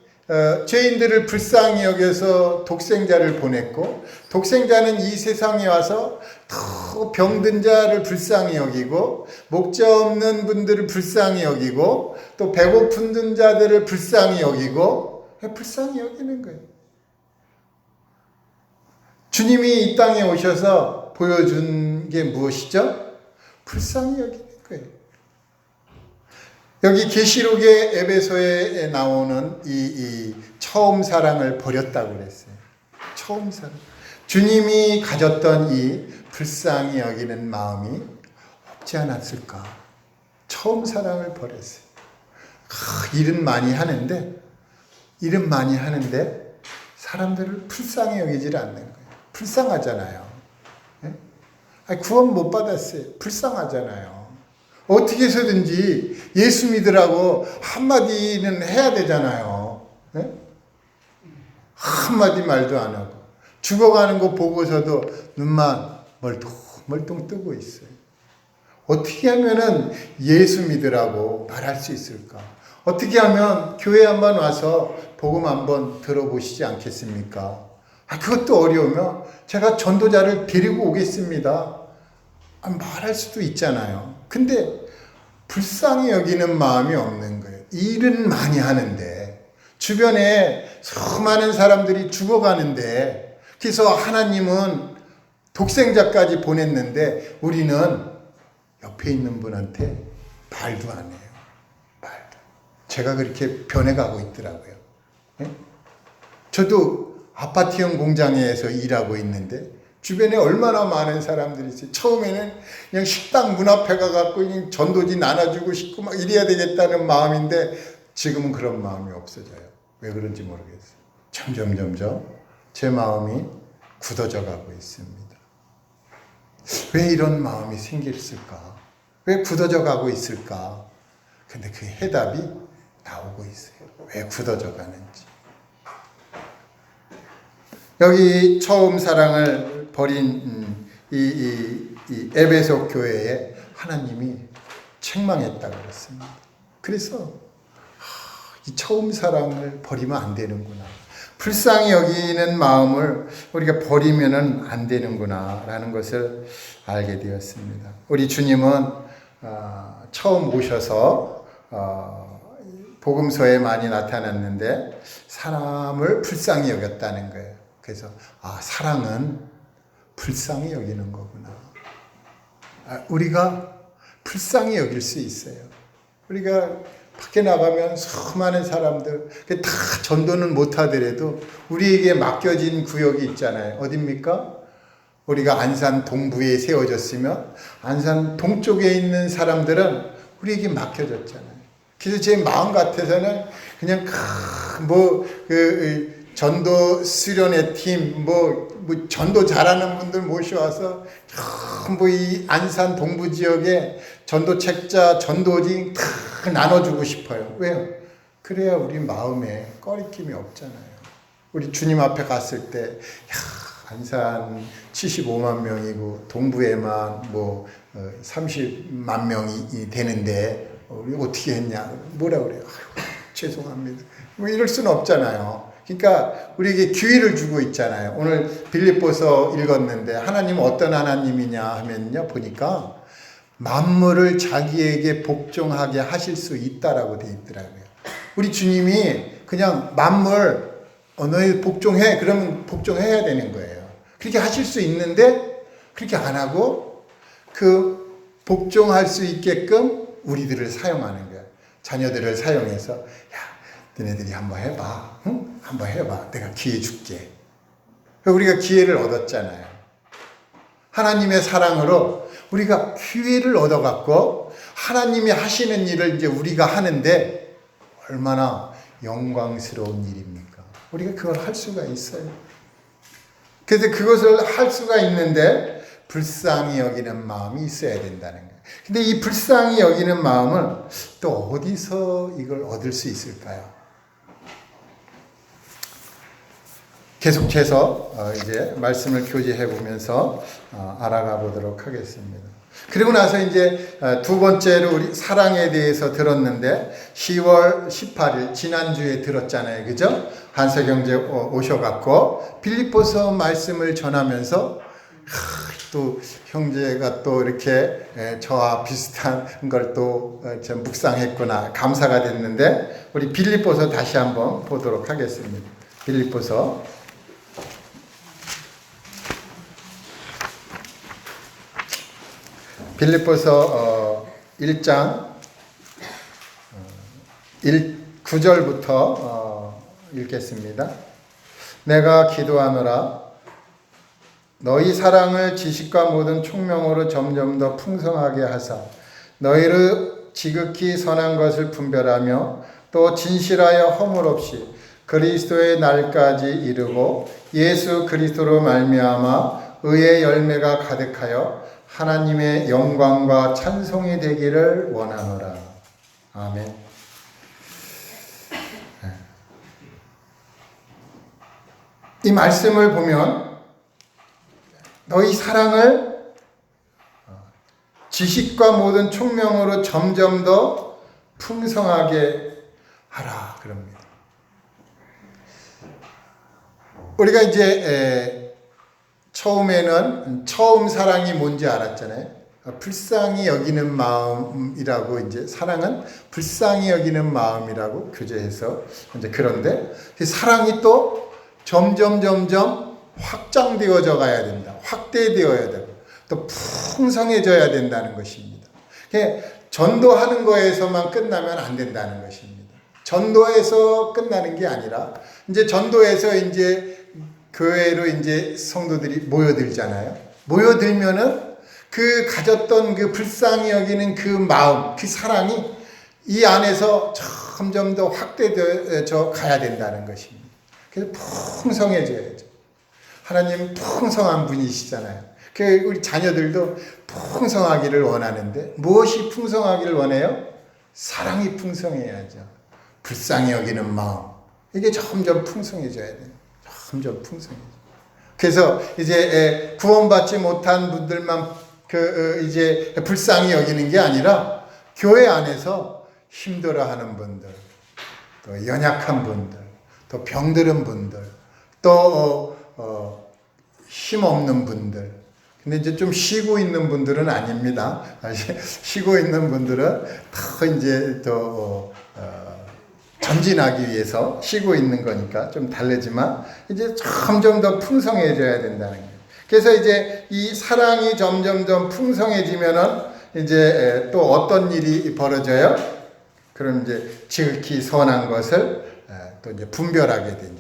Speaker 1: 죄인들을 불쌍히 여겨서 독생자를 보냈고 독생자는 이 세상에 와서 더 병든 자를 불쌍히 여기고 목자 없는 분들을 불쌍히 여기고 또 배고픈 자들을 불쌍히 여기고 불쌍히 여기는 거예요. 주님이 이 땅에 오셔서 보여준 게 무엇이죠? 불쌍히 여기는 거예요. 여기 계시록의 에베소에 나오는 이 처음 사랑을 버렸다고 그랬어요. 처음 사랑. 주님이 가졌던 이 불쌍히 여기는 마음이 없지 않았을까? 처음 사랑을 버렸어요. 일은 많이 하는데 사람들을 불쌍히 여기질 않는 거예요. 불쌍하잖아요. 구원 못 받았어요. 불쌍하잖아요. 어떻게 해서든지 예수 믿으라고 한마디는 해야 되잖아요. 한마디 말도 안 하고 죽어가는 거 보고서도 눈만 멀뚱 뜨고 있어요. 어떻게 하면은 예수 믿으라고 말할 수 있을까? 어떻게 하면 교회 한번 와서 복음 한번 들어보시지 않겠습니까? 그것도 어려우면 제가 전도자를 데리고 오겠습니다. 말할 수도 있잖아요. 근데 불쌍히 여기는 마음이 없는 거예요. 일은 많이 하는데 주변에 수많은 사람들이 죽어가는데 그래서 하나님은 독생자까지 보냈는데 우리는 옆에 있는 분한테 말도 안 해요. 말도. 제가 그렇게 변해가고 있더라고요. 저도 아파트형 공장에서 일하고 있는데 주변에 얼마나 많은 사람들이 있어요. 처음에는 그냥 식당 문 앞에 가갖고 그냥 전도지 나눠주고 싶고 막 이래야 되겠다는 마음인데 지금은 그런 마음이 없어져요. 왜 그런지 모르겠어요. 점점 제 마음이 굳어져 가고 있습니다. 왜 이런 마음이 생겼을까? 왜 굳어져 가고 있을까? 근데 그 해답이 나오고 있어요. 왜 굳어져 가는지. 여기 처음 사랑을 버린 이 에베소 교회에 하나님이 책망했다고 그랬습니다. 그래서 이 처음 사랑을 버리면 안 되는구나. 불쌍히 여기는 마음을 우리가 버리면은 안 되는구나 라는 것을 알게 되었습니다. 우리 주님은 처음 오셔서 복음서에 많이 나타났는데 사람을 불쌍히 여겼다는 거예요. 그래서 사랑은 불쌍히 여기는 거구나. 우리가 불쌍히 여길 수 있어요. 우리가 밖에 나가면 수많은 사람들, 다 전도는 못하더라도 우리에게 맡겨진 구역이 있잖아요. 어딥니까? 우리가 안산 동부에 세워졌으면 안산 동쪽에 있는 사람들은 우리에게 맡겨졌잖아요. 그래서 제 마음 같아서는 그냥 전도 수련회 팀, 전도 잘하는 분들 모셔와서 이 안산 동부 지역에 전도 책자, 전도지 다 나눠주고 싶어요. 왜요? 그래야 우리 마음에 꺼리낌이 없잖아요. 우리 주님 앞에 갔을 때, 안산 75만 명이고 동부에만 30만 명이 되는데 우리 어떻게 했냐? 뭐라 그래요? 죄송합니다. 이럴 수는 없잖아요. 그러니까 우리에게 기회를 주고 있잖아요. 오늘 빌립보서 읽었는데 하나님은 어떤 하나님이냐 하면요, 보니까 만물을 자기에게 복종하게 하실 수 있다라고 되어 있더라고요. 우리 주님이 그냥 만물 너희 복종해 그러면 복종해야 되는 거예요. 그렇게 하실 수 있는데 그렇게 안 하고 그 복종할 수 있게끔 우리들을 사용하는 거예요. 자녀들을 사용해서 너네들이 한번 해봐. 응? 한번 해봐. 내가 기회 줄게. 우리가 기회를 얻었잖아요. 하나님의 사랑으로 우리가 기회를 얻어갖고 하나님이 하시는 일을 이제 우리가 하는데 얼마나 영광스러운 일입니까? 우리가 그걸 할 수가 있어요. 그래서 그것을 할 수가 있는데 불쌍히 여기는 마음이 있어야 된다는 거예요. 근데 이 불쌍히 여기는 마음을 또 어디서 이걸 얻을 수 있을까요? 계속해서 이제 말씀을 교제해 보면서 알아가 보도록 하겠습니다. 그리고 나서 이제 두 번째로 우리 사랑에 대해서 들었는데 10월 18일 지난주에 들었잖아요. 그죠? 한서경제 오셔갖고 빌립보서 말씀을 전하면서 또 형제가 또 이렇게 저와 비슷한 걸 또 묵상했구나 감사가 됐는데 우리 빌립보서 다시 한번 보도록 하겠습니다. 빌립보서 1장 9절부터 읽겠습니다. 내가 기도하노라 너희 사랑을 지식과 모든 총명으로 점점 더 풍성하게 하사 너희를 지극히 선한 것을 분별하며 또 진실하여 허물 없이 그리스도의 날까지 이르고 예수 그리스도로 말미암아 의의 열매가 가득하여 하나님의 영광과 찬송이 되기를 원하노라. 아멘. 이 말씀을 보면 너희 사랑을 지식과 모든 총명으로 점점 더 풍성하게 하라 그럽니다. 우리가 이제 처음에는 처음 사랑이 뭔지 알았잖아요. 불쌍히 여기는 마음이라고 이제 사랑은 불쌍히 여기는 마음이라고 교제해서 이제 그런데 사랑이 또 점점 확장되어져 가야 된다. 확대되어야 되고 또 풍성해져야 된다는 것입니다. 전도하는 거에서만 끝나면 안 된다는 것입니다. 전도에서 끝나는 게 아니라 이제 전도에서 이제 교회로 이제 성도들이 모여들잖아요. 모여들면은 그 가졌던 그 불쌍히 여기는 그 마음, 그 사랑이 이 안에서 점점 더 확대되어 가야 된다는 것입니다. 그래서 풍성해져야죠. 하나님 풍성한 분이시잖아요. 그 우리 자녀들도 풍성하기를 원하는데 무엇이 풍성하기를 원해요? 사랑이 풍성해야죠. 불쌍히 여기는 마음. 이게 점점 풍성해져야 돼요. 점점 풍성해져. 그래서 이제 구원받지 못한 분들만 이제 불쌍히 여기는 게 아니라 교회 안에서 힘들어하는 분들, 또 연약한 분들, 또 병들은 분들, 또 힘없는 분들. 근데 이제 좀 쉬고 있는 분들은 아닙니다. 쉬고 있는 분들은 더 이제 더 전진하기 위해서 쉬고 있는 거니까 좀 다르지만 이제 점점 더 풍성해져야 된다는 거예요. 그래서 이제 이 사랑이 점점 더 풍성해지면은 이제 또 어떤 일이 벌어져요? 그럼 이제 지극히 선한 것을 또 이제 분별하게 되죠.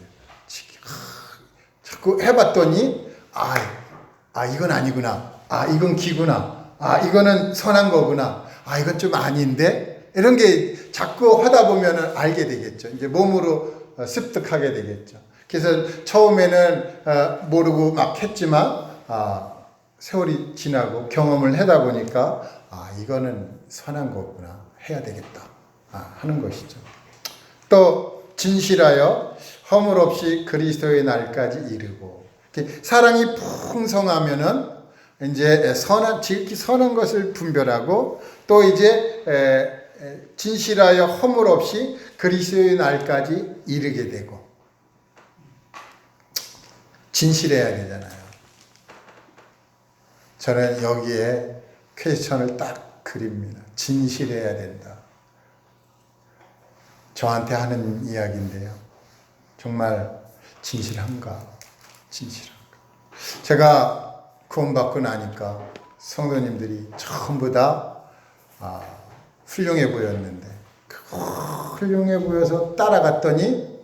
Speaker 1: 자꾸 해봤더니 이건 아니구나. 이건 기구나. 이거는 선한 거구나. 이건 좀 아닌데? 이런 게 자꾸 하다 보면 알게 되겠죠. 이제 몸으로 습득하게 되겠죠. 그래서 처음에는 모르고 막 했지만, 세월이 지나고 경험을 하다 보니까, 이거는 선한 거구나. 해야 되겠다. 하는 것이죠. 또, 진실하여 허물 없이 그리스도의 날까지 이르고, 사랑이 풍성하면은 이제 지극히 선한 것을 분별하고 또 이제 진실하여 허물 없이 그리스도의 날까지 이르게 되고 진실해야 되잖아요. 저는 여기에 퀘스천을 딱 그립니다. 진실해야 된다. 저한테 하는 이야기인데요. 정말 진실한가? 진실한가? 제가 구원받고 나니까 성도님들이 전부 다 훌륭해 보였는데 훌륭해 보여서 따라갔더니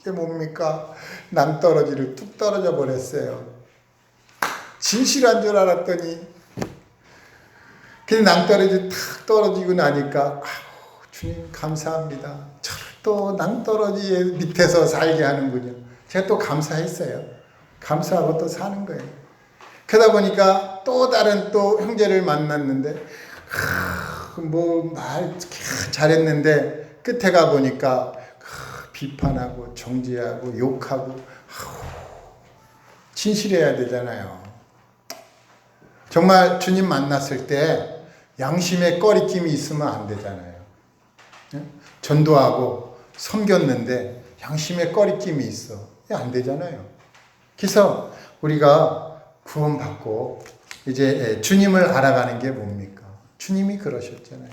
Speaker 1: 이게 뭡니까? 낭떠러지를 뚝 떨어져 버렸어요. 진실한 줄 알았더니 그 낭떠러지 탁 떨어지고 나니까 주님 감사합니다. 저를 또 낭떠러지 밑에서 살게 하는군요. 제가 또 감사했어요. 감사하고 또 사는 거예요. 그러다 보니까 또 다른 또 형제를 만났는데 말 잘했는데 끝에 가 보니까 비판하고 정죄하고 욕하고 진실해야 되잖아요. 정말 주님 만났을 때 양심의 꺼리낌이 있으면 안 되잖아요. 전도하고 섬겼는데 양심의 꺼리낌이 있어. 안 되잖아요. 그래서 우리가 구원받고 이제 주님을 알아가는 게 뭡니까? 주님이 그러셨잖아요.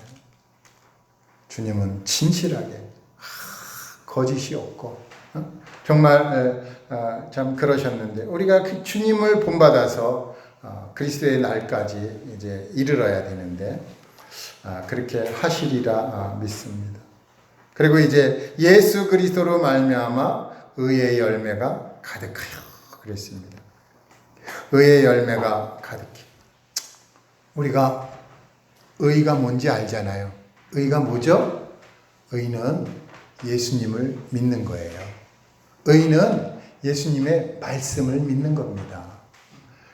Speaker 1: 주님은 진실하게 거짓이 없고 정말 참 그러셨는데 우리가 그 주님을 본받아서 그리스도의 날까지 이제 이르러야 되는데 그렇게 하시리라 믿습니다. 그리고 이제 예수 그리스도로 말미암아 의의 열매가 가득하여 그랬습니다. 의의 열매가 가득해. 우리가 의가 뭔지 알잖아요. 의가 뭐죠? 의는 예수님을 믿는 거예요. 의는 예수님의 말씀을 믿는 겁니다.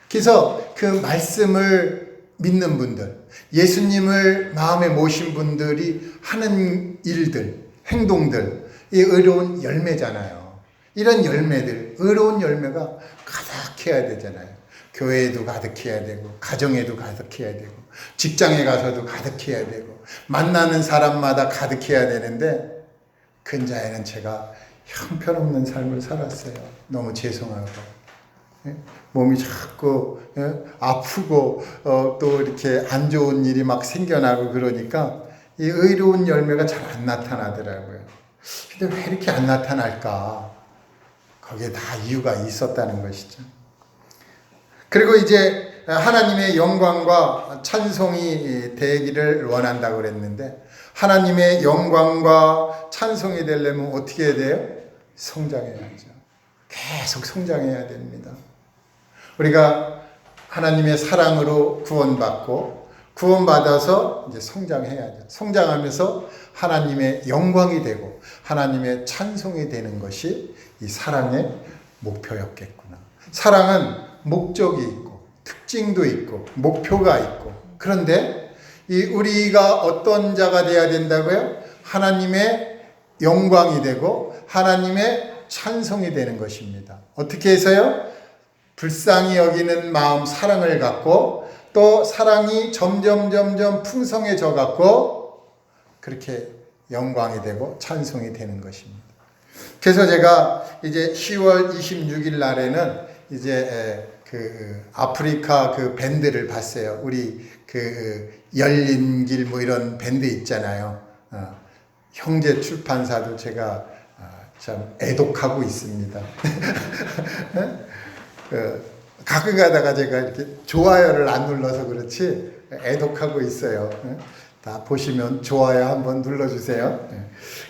Speaker 1: 그래서 그 말씀을 믿는 분들, 예수님을 마음에 모신 분들이 하는 일들, 행동들, 이 의로운 열매잖아요. 이런 열매들, 의로운 열매가 가득해야 되잖아요. 교회에도 가득해야 되고, 가정에도 가득해야 되고, 직장에 가서도 가득해야 되고, 만나는 사람마다 가득해야 되는데, 근자에는 제가 형편없는 삶을 살았어요. 너무 죄송하고. 몸이 자꾸 아프고, 또 이렇게 안 좋은 일이 막 생겨나고 그러니까, 이 의로운 열매가 잘 안 나타나더라고요. 근데 왜 이렇게 안 나타날까? 거기에 다 이유가 있었다는 것이죠. 그리고 이제 하나님의 영광과 찬송이 되기를 원한다고 그랬는데 하나님의 영광과 찬송이 되려면 어떻게 해야 돼요? 성장해야죠. 계속 성장해야 됩니다. 우리가 하나님의 사랑으로 구원받아서 이제 성장해야죠. 성장하면서 하나님의 영광이 되고 하나님의 찬송이 되는 것이 이 사랑의 목표였겠구나. 사랑은 목적이 있고 특징도 있고 목표가 있고, 그런데 우리가 어떤 자가 되어야 된다고요? 하나님의 영광이 되고 하나님의 찬송이 되는 것입니다. 어떻게 해서요? 불쌍히 여기는 마음, 사랑을 갖고 또 사랑이 점점 풍성해져 갖고 그렇게 영광이 되고 찬송이 되는 것입니다. 그래서 제가 이제 10월 26일 날에는 이제 그 아프리카 그 밴드를 봤어요. 우리 그 열린 길 뭐 이런 밴드 있잖아요. 형제 출판사도 제가 참 애독하고 있습니다. 가끔 가다가 제가 이렇게 좋아요를 안 눌러서 그렇지 애독하고 있어요. 다 보시면 좋아요 한번 눌러주세요.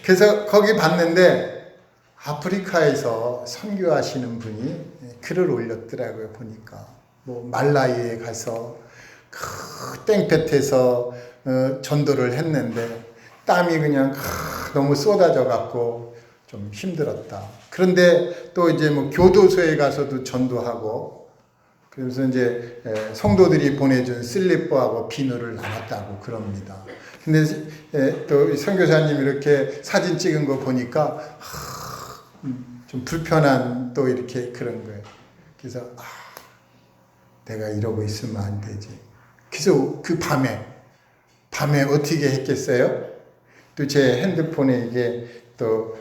Speaker 1: 그래서 거기 봤는데 아프리카에서 선교하시는 분이 글을 올렸더라고요. 보니까 뭐 말라위에 가서 그 땡볕에서 전도를 했는데 땀이 그냥 너무 쏟아져 갖고 좀 힘들었다. 그런데 또 이제 뭐 교도소에 가서도 전도하고, 그래서 이제 성도들이 보내준 슬리퍼하고 비누를 나눴다고 그럽니다. 근데 또 선교사님 이렇게 사진 찍은 거 보니까 좀 불편한 또 이렇게 그런 거예요. 그래서 내가 이러고 있으면 안 되지. 그래서 그 밤에 어떻게 했겠어요? 또 제 핸드폰에 이게 또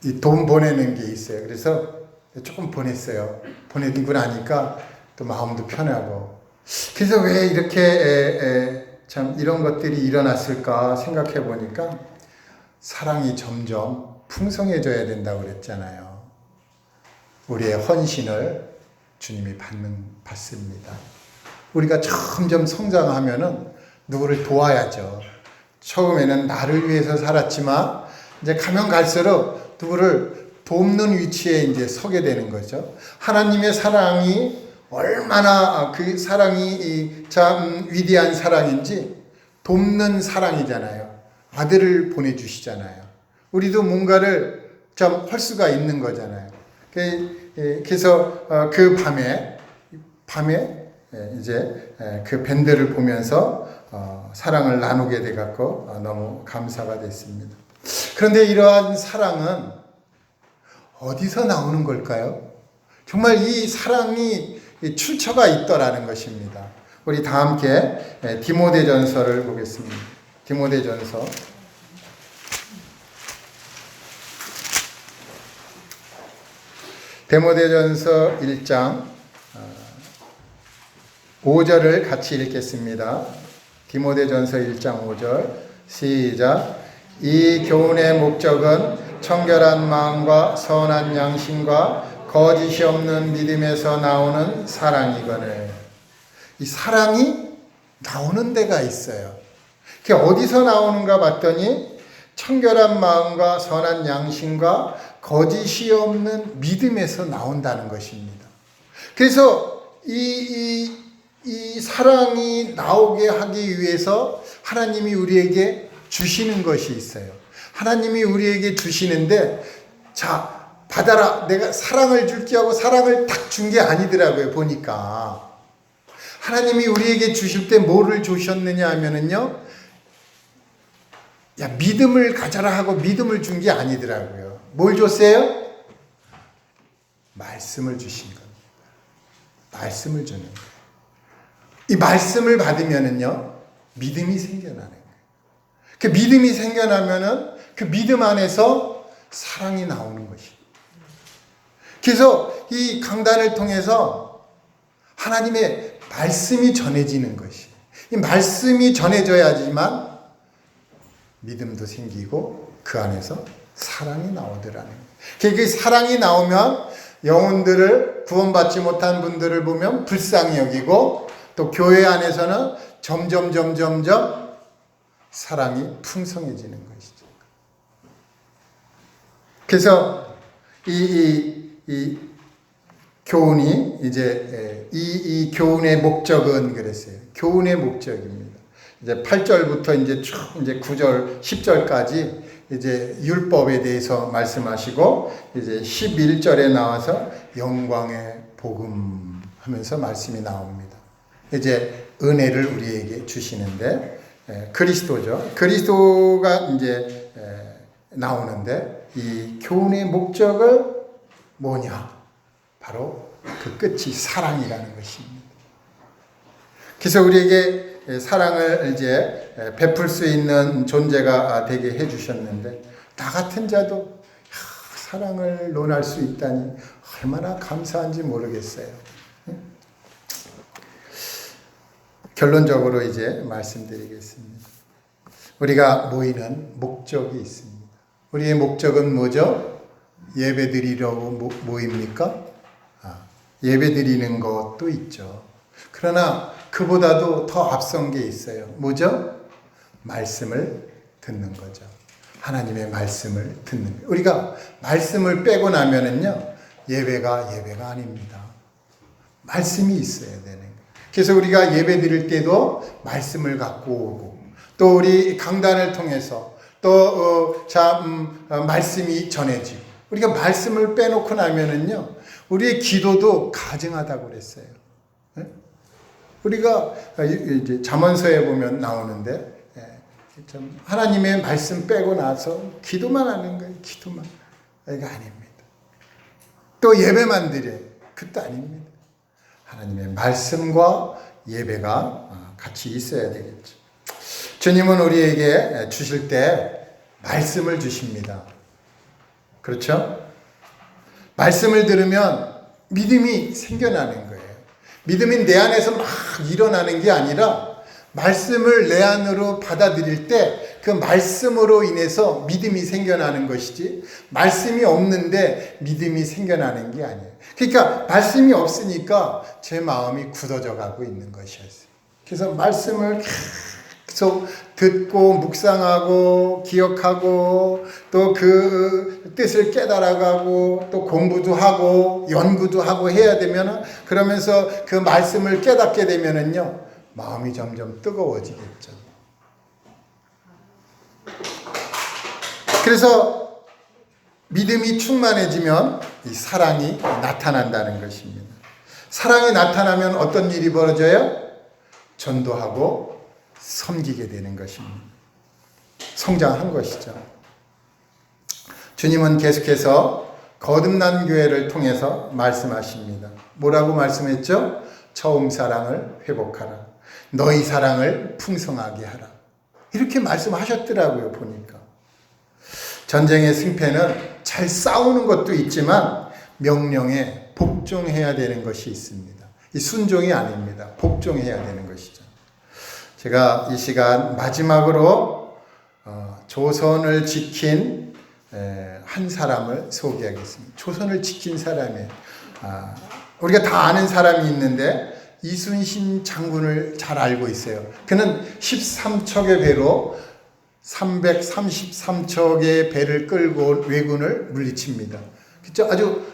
Speaker 1: 이 돈 보내는 게 있어요. 그래서 조금 보냈어요. 보내고 나니까 또 마음도 편하고. 그래서 왜 이렇게 참 이런 것들이 일어났을까 생각해 보니까 사랑이 점점 풍성해져야 된다고 그랬잖아요. 우리의 헌신을 주님이 받습니다. 우리가 점점 성장하면은 누구를 도와야죠. 처음에는 나를 위해서 살았지만 이제 가면 갈수록 누구를 돕는 위치에 이제 서게 되는 거죠. 하나님의 사랑이 얼마나 그 사랑이 참 위대한 사랑인지 돕는 사랑이잖아요. 아들을 보내주시잖아요. 우리도 뭔가를 좀 할 수가 있는 거잖아요. 그래서 그 밤에 이제 그 밴드를 보면서 사랑을 나누게 돼 갖고 너무 감사가 됐습니다. 그런데 이러한 사랑은 어디서 나오는 걸까요? 정말 이 사랑이 출처가 있더라는 것입니다. 우리 다 함께 디모데전서를 보겠습니다. 디모데전서 1장 5절을 같이 읽겠습니다. 디모데전서 1장 5절 시작. 이 교훈의 목적은 청결한 마음과 선한 양심과 거짓이 없는 믿음에서 나오는 사랑이거늘. 이 사랑이 나오는 데가 있어요. 그게 어디서 나오는가 봤더니 청결한 마음과 선한 양심과 거짓이 없는 믿음에서 나온다는 것입니다. 그래서 이 사랑이 나오게 하기 위해서 하나님이 우리에게 주시는 것이 있어요. 하나님이 우리에게 주시는데, 자, 받아라. 내가 사랑을 줄게 하고 사랑을 딱 준 게 아니더라고요. 보니까. 하나님이 우리에게 주실 때 뭐를 주셨느냐 하면은요, 야, 믿음을 가져라 하고 믿음을 준 게 아니더라고요. 뭘 줬어요? 말씀을 주신 겁니다. 말씀을 주는 거예요. 이 말씀을 받으면은요, 믿음이 생겨나는 거예요. 그 믿음이 생겨나면은 그 믿음 안에서 사랑이 나오는 것이에요. 그래서 이 강단을 통해서 하나님의 말씀이 전해지는 것이에요. 이 말씀이 전해져야지만 믿음도 생기고 그 안에서 사랑이 나오더라는 거예요. 그 사랑이 나오면 영혼들을 구원받지 못한 분들을 보면 불쌍히 여기고 또 교회 안에서는 점점 사랑이 풍성해지는 것이죠. 그래서 이 교훈이 이제 이 교훈의 목적은 그랬어요. 교훈의 목적입니다. 이제 8절부터 이제 쭉 이제 9절, 10절까지 이제 율법에 대해서 말씀하시고 이제 11절에 나와서 영광의 복음 하면서 말씀이 나옵니다. 이제 은혜를 우리에게 주시는데 그리스도죠. 그리스도가 이제 나오는데 이 교훈의 목적을 뭐냐? 바로 그 끝이 사랑이라는 것입니다. 그래서 우리에게 사랑을 이제 베풀 수 있는 존재가 되게 해주셨는데 나 같은 자도 사랑을 논할 수 있다니 얼마나 감사한지 모르겠어요. 결론적으로 이제 말씀드리겠습니다. 우리가 모이는 목적이 있습니다. 우리의 목적은 뭐죠? 예배드리려고 모입니까? 예배드리는 것도 있죠. 그러나 그보다도 더 앞선 게 있어요. 뭐죠? 말씀을 듣는 거죠. 하나님의 말씀을 듣는 거예요. 우리가 말씀을 빼고 나면은요, 예배가 아닙니다. 말씀이 있어야 되는 거예요. 그래서 우리가 예배 드릴 때도 말씀을 갖고 오고, 또 우리 강단을 통해서 또 말씀이 전해지고, 우리가 말씀을 빼놓고 나면은요, 우리의 기도도 가증하다고 그랬어요. 우리가 이제 잠언서에 보면 나오는데 하나님의 말씀 빼고 나서 기도만 하는 거예요. 기도만. 이거 아닙니다. 또 예배만 드려요. 그것도 아닙니다. 하나님의 말씀과 예배가 같이 있어야 되겠죠. 주님은 우리에게 주실 때 말씀을 주십니다. 그렇죠? 말씀을 들으면 믿음이 생겨나는 거예요. 믿음이 내 안에서 막 일어나는 게 아니라 말씀을 내 안으로 받아들일 때 그 말씀으로 인해서 믿음이 생겨나는 것이지 말씀이 없는데 믿음이 생겨나는 게 아니에요. 그러니까 말씀이 없으니까 제 마음이 굳어져 가고 있는 것이었어요. 그래서 말씀을 계속 듣고 묵상하고 기억하고 또 그 뜻을 깨달아가고 또 공부도 하고 연구도 하고 해야 되면 그러면서 그 말씀을 깨닫게 되면은요 마음이 점점 뜨거워지겠죠. 그래서 믿음이 충만해지면 이 사랑이 나타난다는 것입니다. 사랑이 나타나면 어떤 일이 벌어져요? 전도하고 섬기게 되는 것입니다. 성장한 것이죠. 주님은 계속해서 거듭난 교회를 통해서 말씀하십니다. 뭐라고 말씀했죠? 처음 사랑을 회복하라. 너희 사랑을 풍성하게 하라. 이렇게 말씀하셨더라고요, 보니까. 전쟁의 승패는 잘 싸우는 것도 있지만 명령에 복종해야 되는 것이 있습니다. 이 순종이 아닙니다. 복종해야 되는 것이죠. 제가 이 시간 마지막으로 조선을 지킨 한 사람을 소개하겠습니다. 조선을 지킨 사람이에요. 우리가 다 아는 사람이 있는데 이순신 장군을 잘 알고 있어요. 그는 13척의 배로 333척의 배를 끌고 왜군을 물리칩니다. 그렇죠? 아주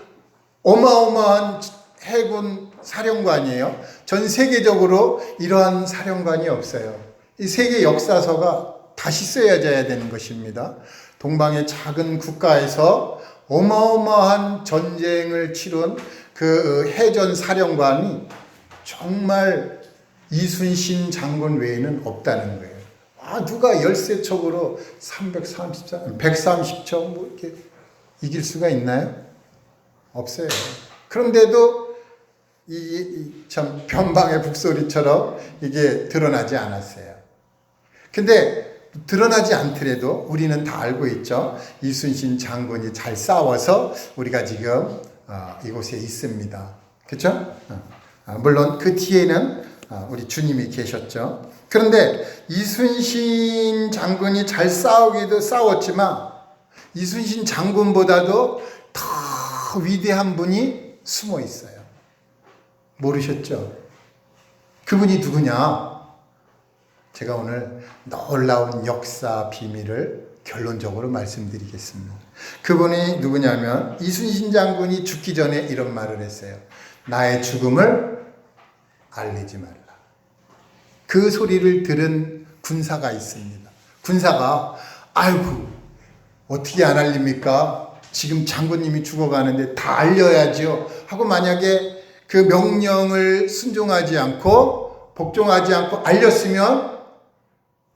Speaker 1: 어마어마한 해군 사령관이에요. 전 세계적으로 이러한 사령관이 없어요. 이 세계 역사서가 다시 쓰여져야 되는 것입니다. 동방의 작은 국가에서 어마어마한 전쟁을 치른 그 해전 사령관이 정말 이순신 장군 외에는 없다는 거예요. 누가 열세척으로 130척 뭐 이렇게 이길 수가 있나요? 없어요. 그런데도 참 변방의 북소리처럼 이게 드러나지 않았어요. 근데 드러나지 않더라도 우리는 다 알고 있죠. 이순신 장군이 잘 싸워서 우리가 지금 이곳에 있습니다. 그렇죠? 물론 그 뒤에는 우리 주님이 계셨죠. 그런데 이순신 장군이 잘 싸우기도 싸웠지만 이순신 장군보다도 더 위대한 분이 숨어 있어요. 모르셨죠? 그분이 누구냐? 제가 오늘 놀라운 역사 비밀을 결론적으로 말씀드리겠습니다. 그분이 누구냐면 이순신 장군이 죽기 전에 이런 말을 했어요. 나의 죽음을 알리지 말라. 그 소리를 들은 군사가 있습니다. 군사가 아이고 어떻게 안 알립니까? 지금 장군님이 죽어가는데 다 알려야죠 하고 만약에 그 명령을 순종하지 않고 복종하지 않고 알렸으면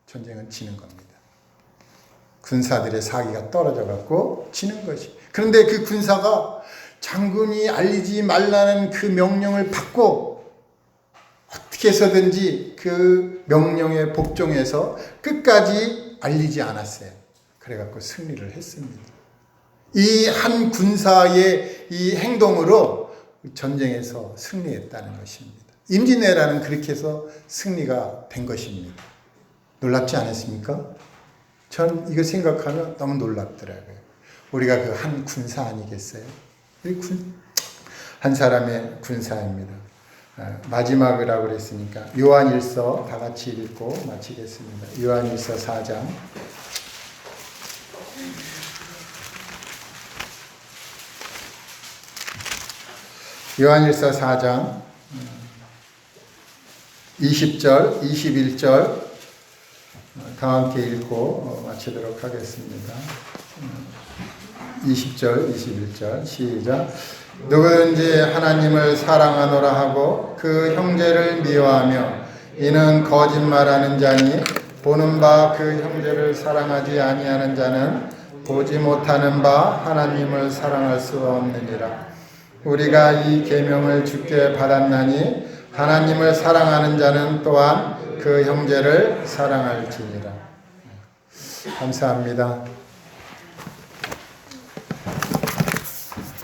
Speaker 1: 전쟁은 지는 겁니다. 군사들의 사기가 떨어져 갖고 지는 것이. 그런데 그 군사가 장군이 알리지 말라는 그 명령을 받고 어떻게 해서든지 그 명령에 복종해서 끝까지 알리지 않았어요. 그래갖고 승리를 했습니다. 이 한 군사의 이 행동으로 전쟁에서 승리했다는 것입니다. 임진왜란은 그렇게 해서 승리가 된 것입니다. 놀랍지 않았습니까? 전 이거 생각하면 너무 놀랍더라고요. 우리가 그 한 군사 아니겠어요? 한 사람의 군사입니다. 마지막이라고 그랬으니까 요한일서 다 같이 읽고 마치겠습니다. 요한일서 4장. 요한일서 4장 20절, 21절 다 함께 읽고 마치도록 하겠습니다. 20절, 21절 시작. 누구든지 하나님을 사랑하노라 하고 그 형제를 미워하며 이는 거짓말하는 자니 보는 바 그 형제를 사랑하지 아니하는 자는 보지 못하는 바 하나님을 사랑할 수 없느니라. 우리가 이 계명을 주께 받았나니 하나님을 사랑하는 자는 또한 그 형제를 사랑할지니라. 감사합니다.